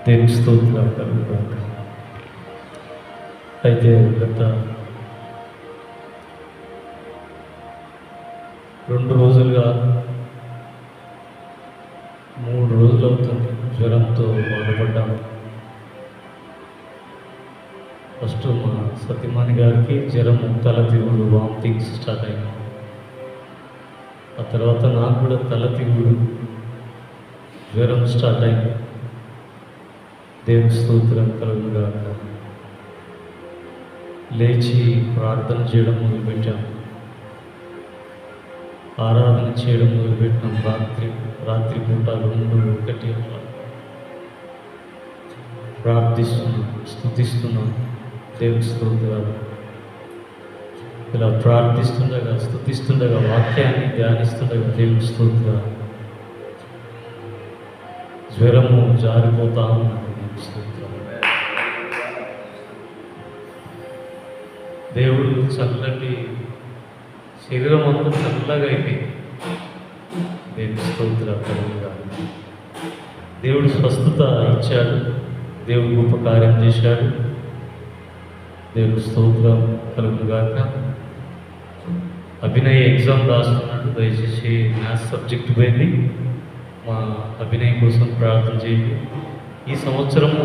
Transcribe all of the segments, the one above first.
దేవుని స్తోత్రాలు కలుగుగాక. అయితే గత 2 రోజులుగా 3 రోజులు అవుతుంది జ్వరంతో బాధపడ్డాము. ఫస్ట్ మా సతీమణి గారికి జ్వరము, తల తిరుగుడు, వామిటింగ్స్ స్టార్ట్ అయ్యాయి. ఆ తర్వాత నాకు కూడా తల తిరుగుడు, జ్వరం స్టార్ట్ అయింది. దేవుని స్తోత్రం కలుగుగాక. లేచి ప్రార్థన చేయడం మొదలుపెట్టాం, ఆరాధన చేయడం మొదలుపెట్టినాం. రాత్రి పూట 2, 1 అట్లా ప్రార్థిస్తున్నాం, స్తుతిస్తున్నాం. దేవుని స్తోత్రాలు. ఇలా ప్రార్థిస్తుండగా, స్తుతిస్తుండగా, వాక్యాన్ని ధ్యానిస్తుండగా దేవుని స్తోత్రాలు. జ్వరము జారిపోతా ఉన్నాడు. దేవుని స్తోత్రాలు. దేవుడు చల్లటి శరీరం అంతా చల్లగా అయిపోయింది. దేవుని స్తోత్రాలు కలుగుగాక. దేవుడు స్వస్థత ఇచ్చాడు. దేవుడు గొప్ప కార్యం చేశాడు. దేవుని స్తోత్రం కలుగుగాక. అభినయ్ ఎగ్జామ్ రాస్తున్నాడు. దయచేసి మ్యాథ్స్ సబ్జెక్ట్ పోయింది. మా అభినయ్ కోసం ప్రార్థన చేయండి. ఈ సంవత్సరము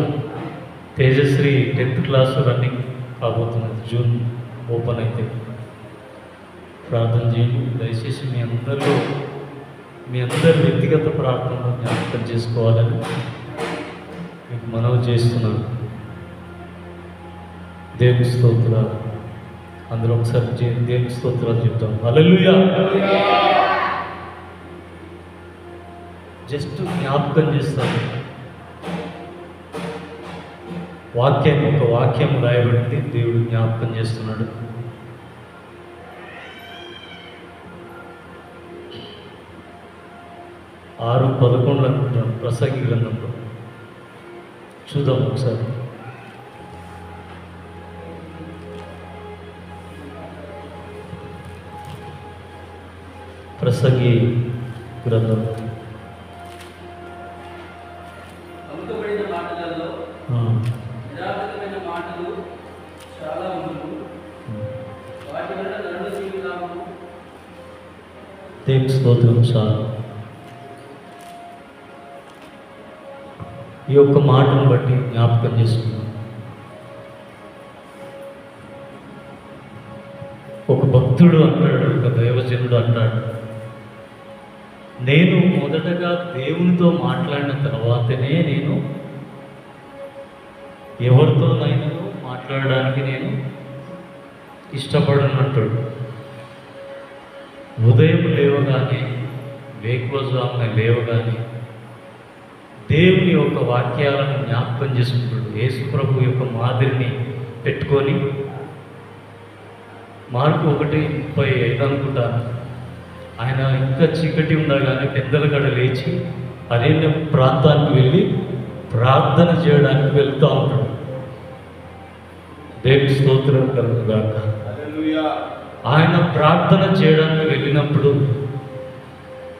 తేజశ్రీ 10th క్లాస్ రన్నింగ్ కాబోతున్నది. జూన్ ఓపెన్ అయితే ప్రార్థన చేయండి. దయచేసి మీ అందరి వ్యక్తిగత ప్రార్థనలో జ్ఞాపకం చేసుకోవాలని మీకు మనవి చేస్తున్నాను. దేవుని స్తోత్రాలు. అందులో ఒకసారి దేవుని స్తోత్రాలు చెప్తాం. హల్లెలూయా. జస్ట్ జ్ఞాపకం చేస్తాను. ఒక వాక్యం రాయబడింది. దేవుడు జ్ఞాపకం చేస్తున్నాడు. ఆరు 11 అనుకుంటాను, ప్రసంగి గ్రంథంలో. చూద్దాం ఒకసారి. ప్రసంగి గ్రంథం దేవుని స్తోత్రం. చాలు. ఈ యొక్క మాటను బట్టి జ్ఞాపకం చేసుకున్నాం. ఒక భక్తుడు అంటాడు, ఒక దైవజనుడు అంటాడు, నేను మొదటగా దేవునితో మాట్లాడిన తర్వాతనే నేను ఎవరితోనైనా మాట్లాడడానికి నేను ఇష్టపడనంటాడు. ఉదయం లేవగానే, వేకువజామున లేవగానే దేవుని యొక్క వాక్యాలను జ్ఞాపకం చేసుకుంటాడు. యేసు ప్రభు యొక్క మాదిరిని పెట్టుకొని, మార్కు 1:35 అనుకుంటాను, ఆయన ఇంకా చీకటి ఉండగానే పెద్దల కడ లేచి అరణ్య ప్రాంతానికి వెళ్ళి ప్రార్థన చేయడానికి వెళ్తూ ఉంటాడు. దేవుని స్తోత్రం కలుగుగాక. ఆయన ప్రార్థన చేయడానికి వెళ్ళినప్పుడు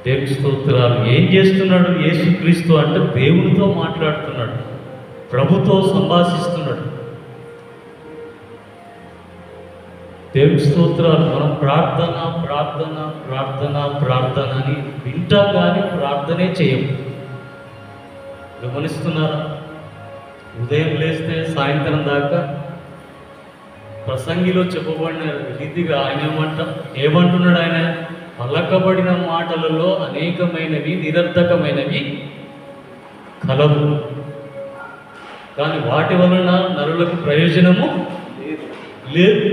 దేవుని స్తోత్రాలు ఏం చేస్తున్నాడు? యేసుక్రీస్తు అంటే దేవునితో మాట్లాడుతున్నాడు, ప్రభుతో సంభాషిస్తున్నాడు. దేవుని స్తోత్రాలు. మనం ప్రార్థన ప్రార్థన ప్రార్థన ప్రార్థన అని వింటాం, కానీ ప్రార్థనే చేయము. గమనిస్తున్నారా? ఉదయం లేస్తే సాయంత్రం దాకా ప్రసంగిలో చెప్పబడిన రీతిగా ఆయన ఏమంటున్నాడు? ఆయన పలకబడిన మాటలలో అనేకమైనవి నిరర్థకమైనవి కలవు, కానీ వాటి వలన నరులకు ప్రయోజనము లేదు.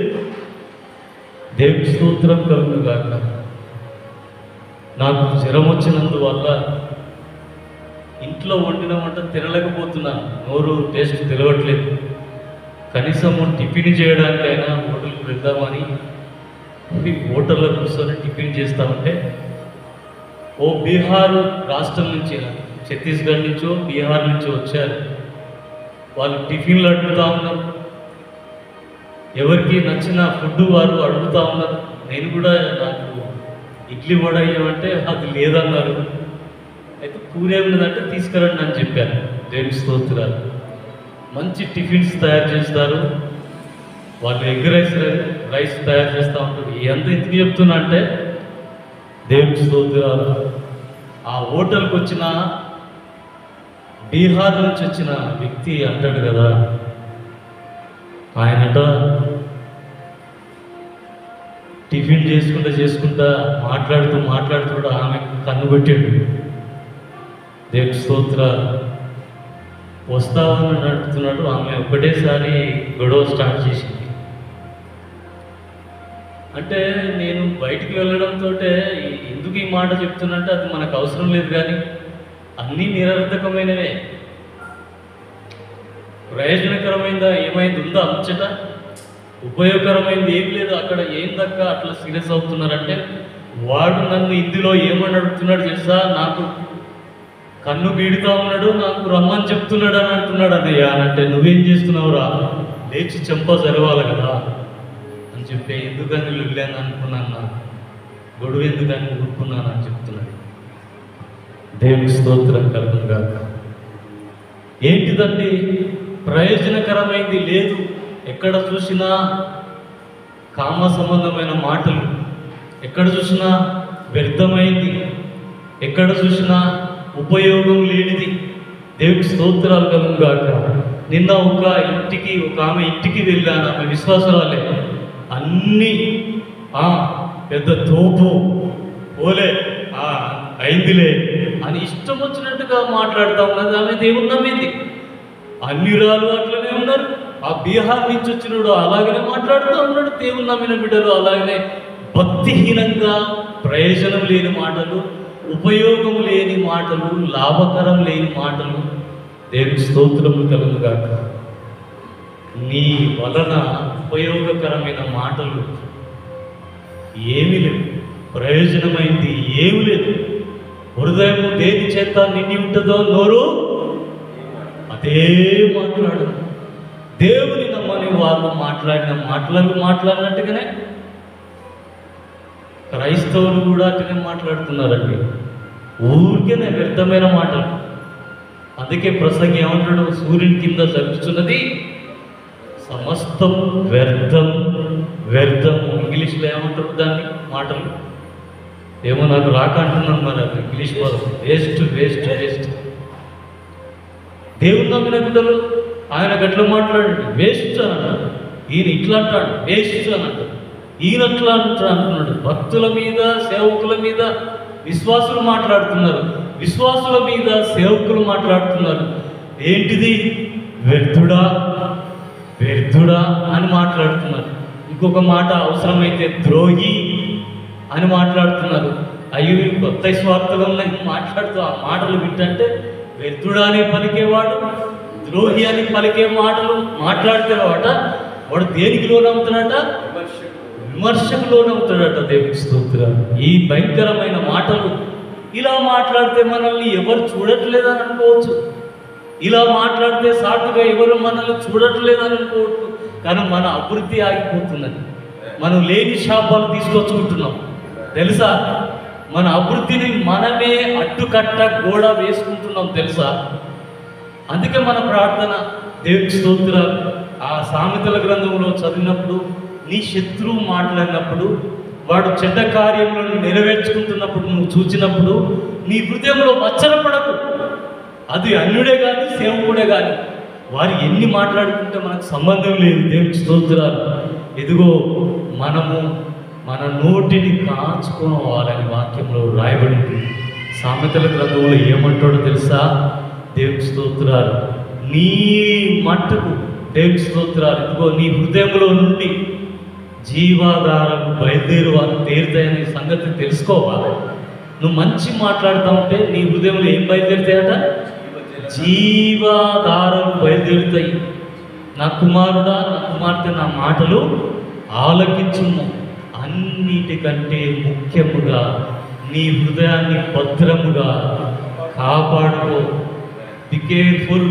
దేవుని స్తోత్రం కలుగుగాక. నాకు జ్వరం వచ్చినందువల్ల ఇంట్లో వండిన వంట తినలేకపోతున్నాను. నోరు టేస్ట్ తెలియట్లేదు. కనీసం టిఫిన్ చేయడానికైనా హోటల్కి వెళ్దామని హోటల్లో కూర్చొని టిఫిన్ చేస్తామంటే, ఓ బీహార్ రాష్ట్రం నుంచి, ఛత్తీస్గఢ్ నుంచో బీహార్ నుంచో వచ్చారు. వాళ్ళు టిఫిన్లు అడుగుతూ ఉన్నారు. ఎవరికి నచ్చిన ఫుడ్ వారు అడుగుతూ ఉన్నారు. నేను కూడా నాకు ఇడ్లీ వడ ఇవ్వమంటే అది లేదన్నారు. అయితే కూర ఏమున్నదంటే తీసుకురండి అని చెప్పాను. దేవుని స్తోత్రాలు. మంచి టిఫిన్స్ తయారు చేస్తారు, వాళ్ళు ఎగ్ రైస్ తయారు చేస్తూ ఉంటారు. ఎంత ఎందుకు చెప్తున్నా అంటే దేవుని స్తోత్రాలు. ఆ హోటల్కి వచ్చిన బీహార్ నుంచి వచ్చిన వ్యక్తి అంటాడు కదా, ఆయనట టిఫిన్ చేసుకుంటా మాట్లాడుతూ ఆమె కన్ను పెట్టాడు. దేవుని స్తోత్రాలు. వస్తావని నడుపుతున్నాడు, ఆమె ఒకటేసారి గొడవ స్టార్ట్ చేసింది. అంటే నేను బయటికి వెళ్ళడంతో ఎందుకు ఈ మాట చెప్తున్నంటే అది మనకు అవసరం లేదు, కానీ అన్నీ నిరర్థకమైనవే. ప్రయోజనకరమైందా ఏమైంది ఉందా ముచ్చట? ఉపయోగకరమైంది ఏం లేదు. అక్కడ ఏం దక్క అట్లా సీరియస్ అవుతున్నారంటే, వాడు నన్ను ఇందులో ఏమని అడుగుతున్నాడు తెలుసా, నాకు కన్ను గీడుతా ఉన్నాడు, నాకు రమ్మని చెప్తున్నాడు అని అంటున్నాడు. అదయ్యా అంటే నువ్వేం చేస్తున్నావురా, లేచి చెంప జరవాలి కదా అని చెప్పి ఎందుకని వెళ్ళాను అనుకున్నాను, గొడవ ఎందుకని ఊరుకున్నాను అని చెప్తున్నాడు. దేవునికి స్తోత్రం కలుగును గాక. ఏంటిదండి ప్రయోజనకరమైంది లేదు. ఎక్కడ చూసినా కామ సంబంధమైన మాటలు, ఎక్కడ చూసినా వ్యర్థమైంది, ఎక్కడ చూసినా ఉపయోగం లేనిది. దేవునికి స్తోత్రాలు కలుగును గాక. నిన్న ఒక ఆమె ఇంటికి వెళ్ళాను, ఆమె విశ్వాసురాలే. అన్నీ పెద్ద తోపు పోలే అయిందిలే అని ఇష్టం వచ్చినట్టుగా మాట్లాడుతూ ఉన్నది. ఆమె దేవుని నమ్మింది. అన్ని రాళ్ళు అట్లనే ఉన్నారు. ఆ బీహార్ నుంచి వచ్చినాడు అలాగనే మాట్లాడుతూ ఉన్నాడు. దేవుని నమ్మిన బిడ్డలు అలాగనే భక్తిహీనంగా ప్రయోజనం లేని మాటలు, ఉపయోగం లేని మాటలు, లాభకరం లేని మాటలు. దేవుని స్తోత్రములు కలుగును గాక. నీ వలన ఉపయోగకరమైన మాటలు ఏమీ లేవు, ప్రయోజనమైంది ఏమీ లేదు. హృదయం దేని చేత నిండి ఉంటుందో నోరు అదే మాట్లాడు. దేవుని నమ్మని వాళ్ళు మాట్లాడిన మాట్లాడినట్టుగానే క్రైస్తవులు కూడా అట్లనే మాట్లాడుతున్నారండి. ఊరికేనే వ్యర్థమైన మాటలు. అందుకే ప్రసంగి ఏమంటాడు, సూర్యుని కింద జరుగుతున్నది సమస్తం వ్యర్థం. ఇంగ్లీష్లో ఏమంటారు దాన్ని మాటలు, ఏమో నాకు రాక అంటున్నాను మరి అది ఇంగ్లీష్ పదం. వేస్ట్. దేవుని నమ్మిన బిడ్డలు ఆయన గట్ల మాట్లాడండి వేస్ట్ అని అంటాడు, ఈయన ఇట్లా అంటాడు వేస్ట్ అని అంటాడు, ఈయన అట్లా అంటున్నాడు. భక్తుల మీద, సేవకుల మీద విశ్వాసులు మాట్లాడుతున్నారు, విశ్వాసుల మీద సేవకులు మాట్లాడుతున్నారు. ఏంటిది వ్యర్థుడా అని మాట్లాడుతున్నారు. ఇంకొక మాట అవసరమైతే ద్రోహి అని మాట్లాడుతున్నారు. అయ్యో కొత్త స్వార్థలు ఉన్నాయి మాట్లాడుతూ ఆ మాటలు వింటే వ్యర్థుడా అని పలికేవాడు, ద్రోహి అని పలికే మాటలు మాట్లాడితేవాట వాడు దేనికి లోనవుతాడట, విమర్శకు లోనవుతాడట. దేవుని స్తోత్రాలు. ఈ భయంకరమైన మాటలు ఇలా మాట్లాడితే మనల్ని ఎవరు చూడట్లేదని అనుకోవచ్చు, ఇలా మాట్లాడితే సాటుగా ఎవరు మనల్ని చూడట్లేదని అనుకోవచ్చు. కానీ మన అభివృద్ధి ఆగిపోతున్నది. మనం లేని శాపాలు తీసుకొచ్చుకుంటున్నాం తెలుసా. మన అభివృద్ధిని మనమే అడ్డుకట్ట గోడ వేసుకుంటున్నాం తెలుసా. అందుకే మన ప్రార్థన దేవుని స్తోత్రాలు. ఆ సామెతల గ్రంథంలో చదివినప్పుడు, నీ శత్రువు మాట్లాడినప్పుడు, వాడు చెడ్డ కార్యములను నెరవేర్చుకుంటున్నప్పుడు నువ్వు చూచినప్పుడు నీ హృదయంలో మచ్చరపడకు. అది అన్యుడే కానీ సేవకుడే కానీ వారు ఎన్ని మాట్లాడుకుంటే మనకు సంబంధం లేదు. దేవుని స్తోత్రాలు. ఇదిగో మనము మన నోటిని కాచుకోవాలని వాక్యంలో రాయబడింది. సామెతల గ్రంథంలో ఏమంటాడో తెలుసా, దేవుని స్తోత్రాలు. నీ మట్టుకు దేవుని స్తోత్రాలు, ఇదిగో నీ హృదయంలో నుండి జీవాధారాలు బయలుదేరువారు తేరుతాయనే సంగతి తెలుసుకోవాలి. నువ్వు మంచి మాట్లాడుతూ ఉంటే నీ హృదయంలో ఏం బయలుదేరుతాయట, జీవాధారాలు బయలుదేరుతాయి. నా కుమారుడా, నా కుమార్తె, నా మాటలు ఆలకించుము. అన్నిటికంటే ముఖ్యముగా నీ హృదయాన్ని భద్రముగా కాపాడుకో. Be careful.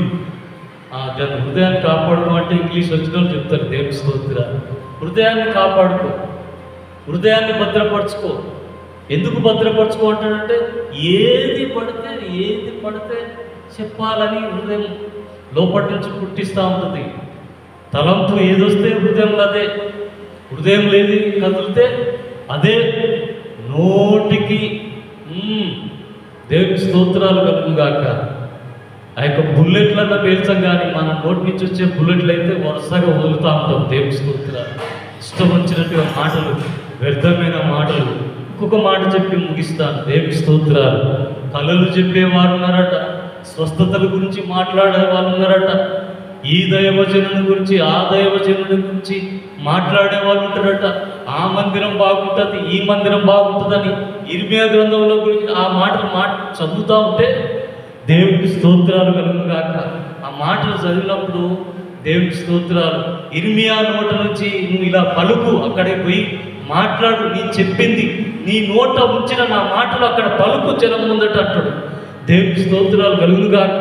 దాని హృదయాన్ని కాపాడుకో అంటే ఇంగ్లీష్ వచ్చిన వాళ్ళు చెప్తారు. దేవుని స్తోత్రాలు. హృదయాన్ని కాపాడుకో, హృదయాన్ని భద్రపరచుకో. ఎందుకు భద్రపరచుకో అంటాడంటే ఏది పడితే చెప్పాలని హృదయం లోపటి నుంచి పుట్టిస్తూ ఉంటుంది. తలంపు ఏదొస్తే హృదయంలో అదే, హృదయం లేది కదిలితే అదే నోటికి. దేవుని స్తోత్రాలు కలుగుగాక. ఆ యొక్క బుల్లెట్లన్నా పేల్చం, కానీ మన నోటి నుంచి వచ్చే బుల్లెట్లు అయితే వరుసగా వదులుతూ ఉంటాం. దేవుని స్తోత్రాలు. ఇష్టం వచ్చినట్టుగా మాటలు, వ్యర్థమైన మాటలు. ఇంకొక మాట చెప్పి ముగిస్తాను. దేవుని స్తోత్రాలు. కళలు చెప్పేవారు ఉన్నారట, స్వస్థతల గురించి మాట్లాడే వాళ్ళు ఉన్నారట, ఈ దైవజనుని గురించి ఆ దైవజనుడి గురించి మాట్లాడే వాళ్ళు ఉంటారట. ఆ మందిరం బాగుంటుంది, ఈ మందిరం బాగుంటుందని ఇర్మియా గ్రంథంలో గురించి ఆ మాటలు చదువుతూ ఉంటే దేవునికి స్తోత్రాలు కలుగుగాక. ఆ మాటలు చదివినప్పుడు దేవునికి స్తోత్రాలు. ఇర్మియా నోట నుంచి నువ్వు ఇలా పలుకు, అక్కడికి పోయి మాట్లాడు, నీ చెప్పింది నీ నోట ఉంచిన నా మాటలు అక్కడ పలుకు జనం ముందట అంటాడు. దేవునికి స్తోత్రాలు కలుగుగాక.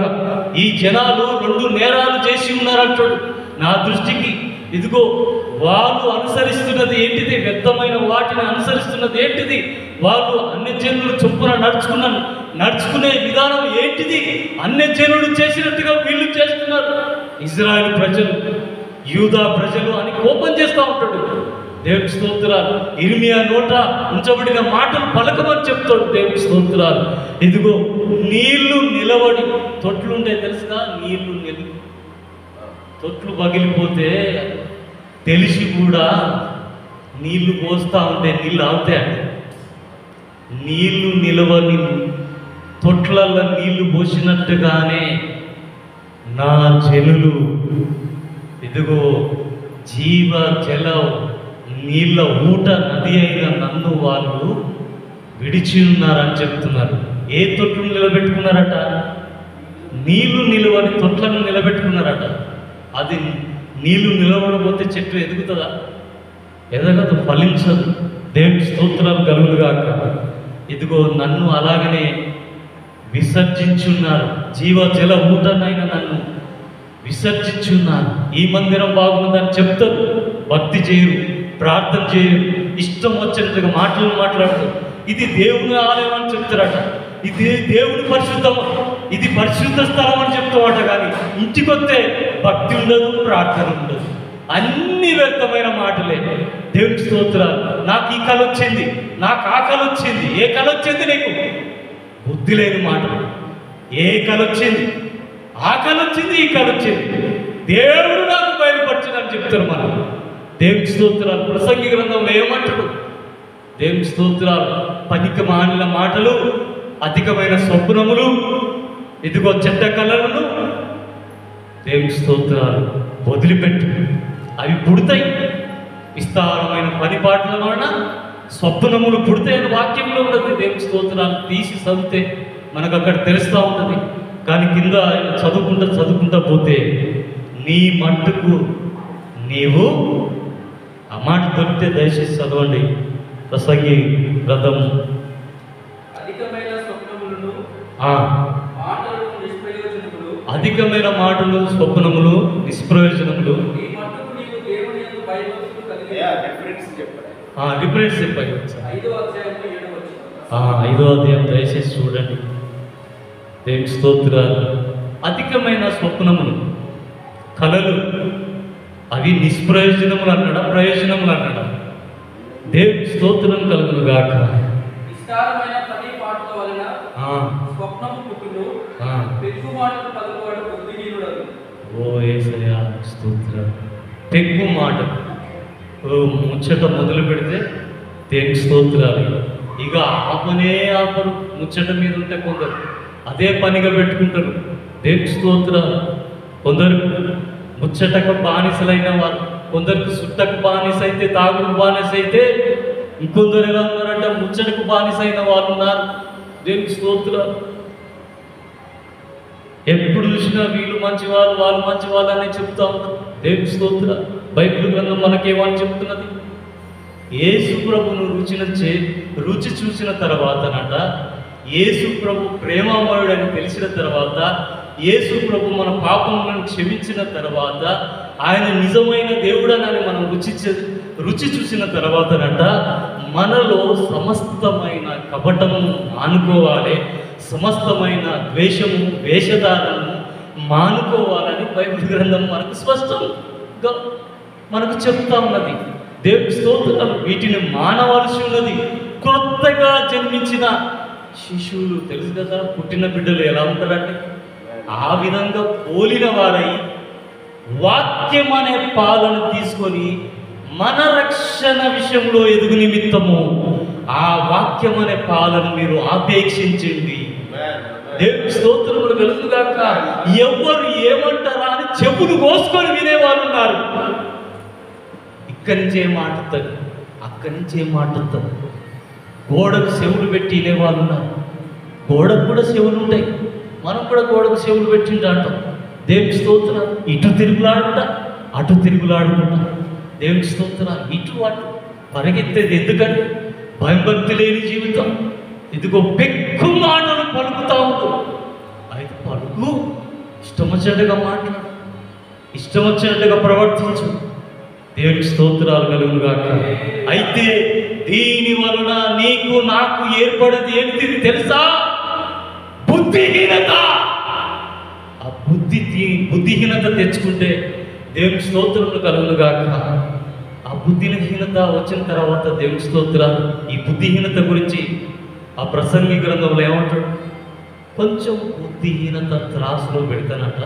ఈ జనాలు 2 నేరాలు చేసి ఉన్నారంటాడు నా దృష్టికి. ఇదిగో వాళ్ళు అనుసరిస్తున్నది ఏంటిది? వ్యర్థమైన వాటిని అనుసరిస్తున్నది ఏంటిది? వాళ్ళు అన్యజనులు చొప్పున నడుచుకునే విధానం ఏంటిది? అన్యజనులు చేసినట్టుగా వీళ్ళు చేస్తున్నారు. ఇజ్రాయెల్ ప్రజలు, యూదా ప్రజలు అని కోపం చేస్తూ ఉంటాడు. దేవుని స్తోత్రాలు. ఇర్మియా నోట ఉంచబడిన మాటలు పలకమని చెప్తాడు. దేవుని స్తోత్రాలు. ఇదిగో నీళ్లు నిలబడి, తొట్లు ఉంటాయి తెలుసుగా, తొట్లు పగిలిపోతే తెలిసి కూడా నీళ్లు పోస్తూ ఉంటే నీళ్ళు ఆగుతాయండి. నీళ్లు నిలవని తొట్లల్లో నీళ్లు పోసినట్టుగానే నా జనులు ఇదిగో జీవ జల నీళ్ళ ఊట నది అయిన నన్ను వాళ్ళు విడిచి ఉన్నారని చెప్తున్నారు. ఏ తొట్లు నిలబెట్టుకున్నారట? నీళ్లు నిలవని తొట్లను నిలబెట్టుకున్నారట. అది నీళ్లు నిలబడకపోతే చెట్టు ఎదుగుతుందా? ఎదగదు, ఫలించదు. దేవుని స్తోత్రాలు కలుగుగాక. ఇదిగో నన్ను అలాగనే విసర్జించున్నారు. జీవ జల ఊటనైనా నన్ను విసర్జించున్నారు. ఈ మందిరం బాగుందని చెప్తారు, భక్తి చేయరు, ప్రార్థన చేయరు, ఇష్టం వచ్చినట్టుగా మాట్లాడతారు. ఇది దేవుని ఆలయం అని చెప్తారట, ఇది దేవుని పరిశుద్ధం, ఇది పరిశుద్ధ స్థలం అని చెప్తామట. కానీ ఇంటికి వస్తే భక్తి ఉండదు, ప్రార్థన ఉండదు, అన్ని వ్యర్థమైన మాటలే. దేవుని స్తోత్రాలు. నాకు ఈ కళ వచ్చింది, నాకు ఆ కళ వచ్చింది. ఏ కళ వచ్చింది నీకు? బుద్ధి లేని మాటలు. ఏ కళ వచ్చింది? ఆ కళ వచ్చింది, ఈ కళ వచ్చింది. దేవుడు నాకు బయలుపరచడని చెప్తారు మనం. దేవుని స్తోత్రాలు. ప్రసంగి గ్రంథంలో ఏమంటాడు? దేవుని స్తోత్రాలు. పనికి మాలిన మాటలు, అధికమైన స్వప్నములు, ఇదిగో చెడ్డ కళలను దేవుని స్తోత్రాలు వదిలిపెట్టు. అవి పుడతాయి. విస్తారమైన పనిపాట్ల వలన స్వప్నములు పుడతాయని వాక్యంలో ఉన్నది. దేవుని స్తోత్రాలు తీసి చదివితే మనకు అక్కడ తెలుస్తూ ఉంటుంది. కానీ కింద చదువుకుంటా పోతే నీ మట్టుకు నీవు, ఆ మాట దొరికితే దయచేసి చదవండి. ప్రసంగి గ్రంథం. అధికమైన మాటలు, స్వప్నములు, నిష్ప్రయోజనములు. రిఫరెన్స్ చెప్పాలి. 5వ అధ్యాయం దయచేసి చూడండి. దేవుని స్తోత్రాలు. అధికమైన స్వప్నములు, కళలు, అవి నిష్ప్రయోజనములు అన్నాడా, ప్రయోజనములు అన్నాడా? దేవుని స్తోత్రం కలుగును గాక. ఓ యేసయ్యా స్తోత్రం. పెగ్గు మాట ముచ్చట మొదలు పెడితే దేవుని స్తోత్రాలు. ఇక ఆపరు. ముచ్చట మీద ఉంటే కొందరు అదే పనిగా పెట్టుకుంటారు. దేవుని స్తోత్రాలు. కొందరు ముచ్చటకు బానిసలైన వాళ్ళు, కొందరికి సుట్టకు బానిస అయితే, తాగుడు బానిస అయితే, ఇంకొందరు ఎలా ఉన్నారంటే ముచ్చటకు బానిస అయిన వాళ్ళు ఉన్నారు. దేవుని స్తోత్రాలు. ఎప్పుడు చూసినా వీళ్ళు మంచివాళ్ళు, వాళ్ళు మంచివాళ్ళు అని చెప్తా ఉంటారు. దేవుని స్తోత్రాలు. బైబిల్ గ్రంథం మనకేమని చెప్తున్నది? యేసు ప్రభును రుచి చూసిన తర్వాతనట, యేసు ప్రభు ప్రేమమయుడని తెలిసిన తర్వాత, యేసు ప్రభు మన పాపములను క్షమించిన తర్వాత, ఆయన నిజమైన దేవుడనని మనం రుచి చూసిన తర్వాతనట, మనలో సమస్తమైన కపటము మానుకోవాలి, సమస్తమైన ద్వేషము వేషధారణను మానుకోవాలని బైబిల్ గ్రంథం మనకు స్పష్టంగా మనకు చెప్తా ఉన్నది. దేవుని స్తోత్రాలు. వీటిని మానవలసి ఉన్నది. కొత్తగా జన్మించిన శిశువులు తెలుసు కదా, పుట్టిన బిడ్డలు ఎలా ఉంటారంటే ఆ విధంగా పోలిన వారై వాక్యం అనే పాలను తీసుకొని మన రక్షణ విషయంలో ఎదుగు నిమిత్తము ఆ వాక్యం అనే పాలను మీరు ఆపేక్షించండి. దేవుని స్తోత్రములు కలుగుగాక. ఎవరు ఏమంటారా అని చెవులు కోసుకొని వినేవాళ్ళు ఉన్నారు. ఇక్కడి నుంచే మాట్లాడుతుంది, అక్కడి నుంచే మాట్లాడుతుంది. గోడకు చెవులు పెట్టి వినేవాళ్ళు ఉన్నారు. గోడకు కూడా చెవులు ఉంటాయి. మనం కూడా గోడకు చెవులు పెట్టింటా అంటాం. దేవుని స్తోత్రాలు. ఇటు తిరుగులాడుకుంటా అటు తిరుగులాడుకుంటా దేవుని స్తోత్రాలు. ఇటు అటు పరిగెత్తేది ఎందుకంటే భయభక్తి లేని జీవితం. ఇదిగో పెక్కు మాటలు పలుకుతా ఉంటాం. అయితే పలుకు, ఇష్టం వచ్చినట్టుగా మాట్లాడు, ఇష్టం వచ్చినట్టుగా ప్రవర్తించు. దేవుని స్తోత్రాలు కలుగుగాక. అయితే దీని వలన నీకు నాకు ఏర్పడేది ఏంటిది తెలుసా? బుద్ధిహీనత. ఆ బుద్ధిహీనత తెచ్చుకుంటే దేవుని స్తోత్రములు కలుగుగాక. ఆ బుద్ధిహీనత వచ్చిన తర్వాత దేవుని స్తోత్రాలు. ఈ బుద్ధిహీనత గురించి ఆ ప్రసంగి గ్రంథంలో ఏమంటాడు? కొంచెం బుద్ధిహీనత త్రాసులో పెడతానట.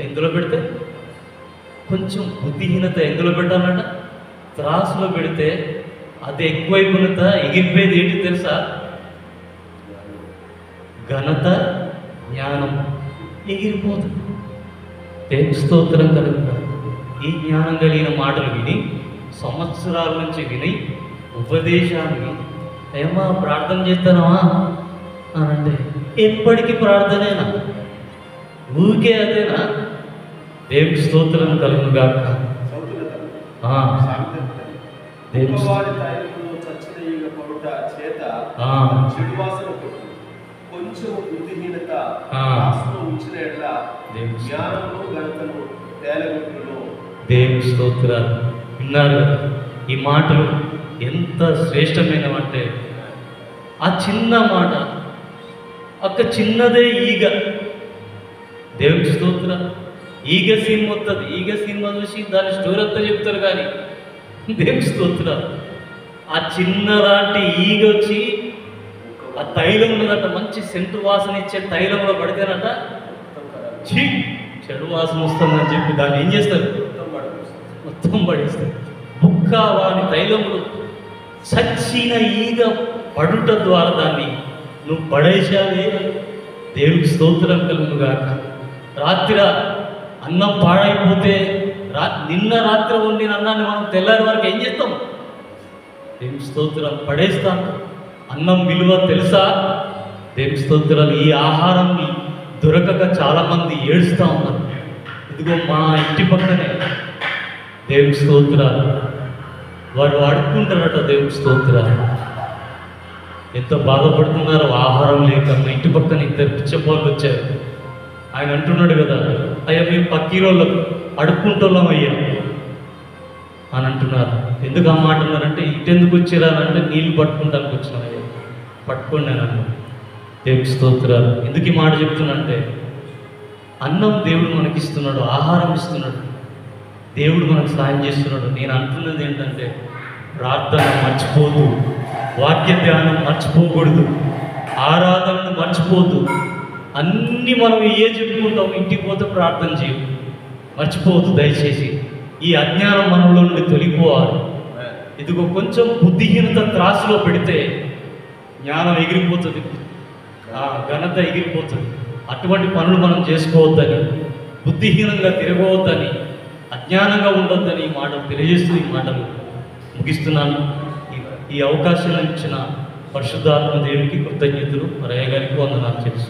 ఎందులో పెడితే? కొంచెం బుద్ధిహీనత ఎందులో పెట్టాలట? త్రాసులో పెడితే అది ఎక్కువైపోయినంత ఎగిరిపోయేది ఏంటి తెలుసా? ఘనత, జ్ఞానం ఎగిరిపోతుంది. దేవుని స్తోత్రం కలుగుతారు. ఈ జ్ఞానం కలిగిన మాటలు విని, సంవత్సరాల నుంచి విని, ఉపదేశాన్ని ఏమా ప్రార్థన చేస్తానవా అని అంటే ఎప్పటికీ ప్రార్థనేనా? ఊరికే అదేనా? దేవుని స్తోత్రం కలుగుగాక. దేవుని స్తోత్రాలు. విన్నారు కదా ఈ మాటలు ఎంత శ్రేష్టమైనవంటే, ఆ చిన్న మాట, ఒక చిన్నదే ఈగ. దేవుని స్తోత్రాలు. ఈగ సినిమా వస్తుంది. ఈగ సినిమా చూసి దాని స్టోరీ అంతా చెప్తారు. కానీ దేవుని స్తోత్రాలు, ఆ చిన్నదాంటి ఈగ వచ్చి ఆ తైలం ఉన్నదంట, మంచి సెంటు వాసన ఇచ్చే తైలంలో పడితేనట చీ చెడు వాసన వస్తుందని చెప్పి దాన్ని ఏం చేస్తారు? మొత్తం పడేస్తారు. బుక్క వాని తైలములు చచ్చిన ఈగ పడుట ద్వారా దాన్ని నువ్వు పడేసావే. దేవునికి స్తోత్రం కలుగుగాక. రాత్రి అన్నం పాడైపోతే నిన్న రాత్రి వండిన అన్నాన్ని మనం తెల్లారి వరకు ఏం చేస్తాం? దేవుని స్తోత్రం పడేస్తాం. అన్నం విలువ తెలుసా? దేవుని స్తోత్రాలు. ఈ ఆహారాన్ని దొరకక చాలామంది ఏడుస్తూ ఉన్నారు. ఇదిగో మా ఇంటి పక్కనే దేవుని స్తోత్రాలు వారు అడుక్కుంటారట. దేవుని స్తోత్రాలు. ఎంత బాధపడుతున్నారో ఆహారం లేక. మా ఇంటి పక్కన ఇద్దరు పిచ్చపోళ్ళు వచ్చారు. ఆయన అంటున్నాడు కదా, అయ్యా మేము పక్కీరోళ్ళకు అడుక్కుంటోళ్ళం అయ్యా అని అంటున్నారు. ఎందుకు ఆ మాట అన్నారంటే, ఇటెందుకు వచ్చారా అంటే నీళ్ళు పట్టుకుంటానికి వచ్చినాం అయ్యా, పట్టుకోండి నేను అన్నాను. దేవుని స్తోత్రాలు. ఎందుకు ఈ మాట చెప్తున్నానంటే, అన్నం దేవుడు మనకి ఇస్తున్నాడు, ఆహారం ఇస్తున్నాడు, దేవుడు మనకు సాయం చేస్తున్నాడు. నేను అంటున్నది ఏంటంటే, ప్రార్థన మర్చిపోదు, వాక్య ధ్యానం మర్చిపోకూడదు, ఆరాధనను మర్చిపోదు. అన్నీ మనం ఏ చెప్పుకుంటాం, ఇంటికి పోతే ప్రార్థన చేయదు, మర్చిపోవద్దు దయచేసి. ఈ అజ్ఞానం మనలో నుండి తొలిపోవాలి. ఇదిగో కొంచెం బుద్ధిహీనత త్రాసులో పెడితే జ్ఞానం ఎగిరిపోతుంది, ఆ ఘనత ఎగిరిపోతుంది. అటువంటి పనులు మనం చేసుకోవద్దని, బుద్ధిహీనంగా తిరగవద్దని, అజ్ఞానంగా ఉండొద్దని ఈ మాటలు తెలియజేస్తూ ఈ మాటలు ముగిస్తున్నాను. ఈ అవకాశం ఇచ్చిన పరిశుద్ధాత్మ దేవునికి కృతజ్ఞతలు. మరి అయ్యగారికి వందనాలు తెలుసు.